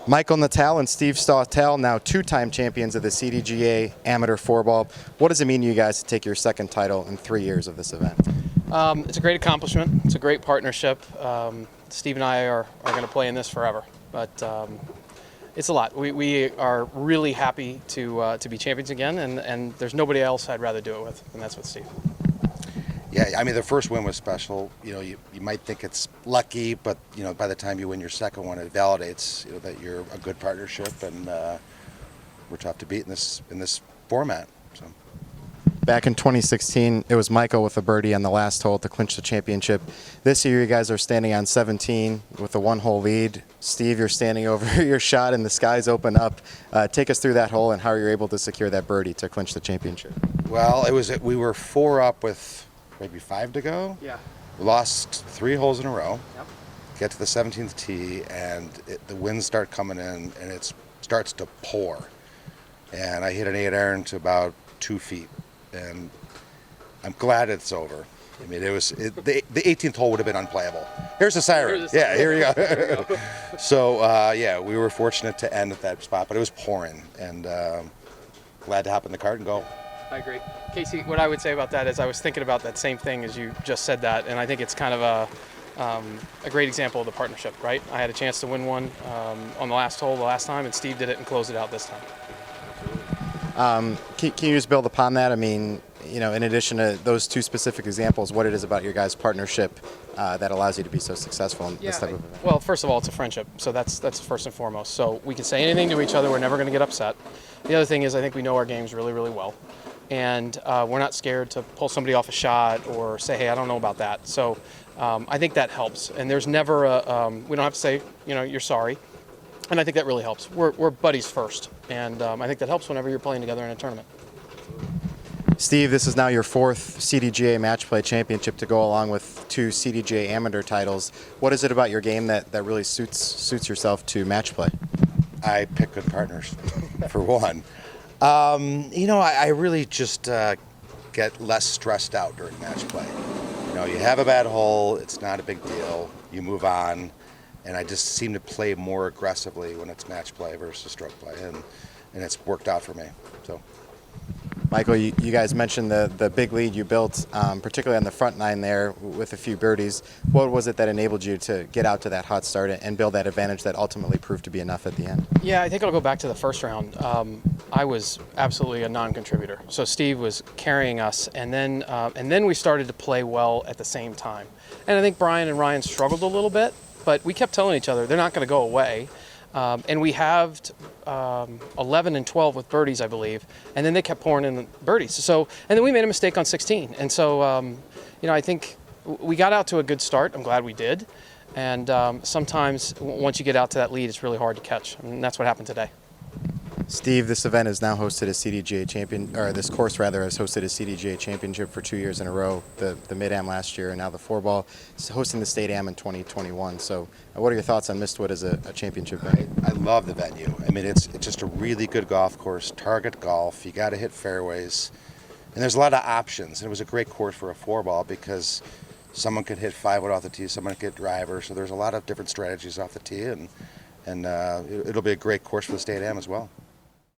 Michael Natale and Steve Sawtell, now two-time champions of the CDGA Amateur Four-Ball. What does it mean to you guys to take your second title in 3 years of this event? It's a great accomplishment. It's a great partnership. Steve and I are going to play in this forever, but it's a lot. We are really happy to be champions again, and there's nobody else I'd rather do it with, and that's with Steve. Yeah, I mean, the first win was special. You know, you might think it's lucky, but, you know, by the time you win your second one, it validates, you know, that you're a good partnership, and we're tough to beat in this format. So. Back in 2016, it was Michael with a birdie on the last hole to clinch the championship. This year, you guys are standing on 17 with a one-hole lead. Steve, you're standing over your shot, and the skies open up. Take us through that hole and how you're able to secure that birdie to clinch the championship. Well, we were 4 up with maybe 5 to go. Yeah. We lost 3 holes in a row. Yep. Get to the 17th tee, and the winds start coming in, and it starts to pour. And I hit an 8-iron to about 2 feet, and I'm glad it's over. I mean, the 18th hole would have been unplayable. Here's the siren. Yeah, here we go. So yeah, we were fortunate to end at that spot, but it was pouring, and glad to hop in the cart and go. I agree. Casey, what I would say about that is I was thinking about that same thing as you just said that, and I think it's kind of a great example of the partnership, right? I had a chance to win one on the last hole the last time, and Steve did it and closed it out this time. Can you just build upon that? I mean, you know, in addition to those 2 specific examples, what it is about your guys' partnership that allows you to be so successful in this type of event? Well, first of all, it's a friendship, so that's first and foremost. So we can say anything to each other. We're never going to get upset. The other thing is I think we know our games really, really well. And we're not scared to pull somebody off a shot or say, hey, I don't know about that. So I think that helps. And there's never we don't have to say, you know, you're sorry. And I think that really helps. We're buddies first. And I think that helps whenever you're playing together in a tournament. Steve, this is now your 4th CDGA Match Play Championship to go along with 2 CDGA Amateur titles. What is it about your game that really suits yourself to match play? I pick good partners, for one. You know, I really just get less stressed out during match play. You know, you have a bad hole, it's not a big deal, you move on, and I just seem to play more aggressively when it's match play versus stroke play, and it's worked out for me. So. Michael, you guys mentioned the big lead you built, particularly on the front 9 there with a few birdies. What was it that enabled you to get out to that hot start and build that advantage that ultimately proved to be enough at the end? Yeah, I think it'll go back to the first round. I was absolutely a non-contributor. So Steve was carrying us, and then we started to play well at the same time. And I think Brian and Ryan struggled a little bit, but we kept telling each other they're not going to go away. And we halved 11 and 12 with birdies, I believe, and then they kept pouring in the birdies. So, and then we made a mistake on 16. And so, you know, I think we got out to a good start. I'm glad we did. And sometimes once you get out to that lead, it's really hard to catch. And that's what happened today. Steve, this event has now hosted a CDGA champion, or this course rather has hosted a CDGA championship for 2 years in a row. The Mid-Am last year, and now the Four-Ball is hosting the State Am in 2021. So, what are your thoughts on Mistwood as a championship venue? I love the venue. I mean, it's just a really good golf course. Target golf. You got to hit fairways, and there's a lot of options. And it was a great course for a 4-ball because someone could hit 5-wood off the tee, someone could get driver. So there's a lot of different strategies off the tee, and it'll be a great course for the State Am as well.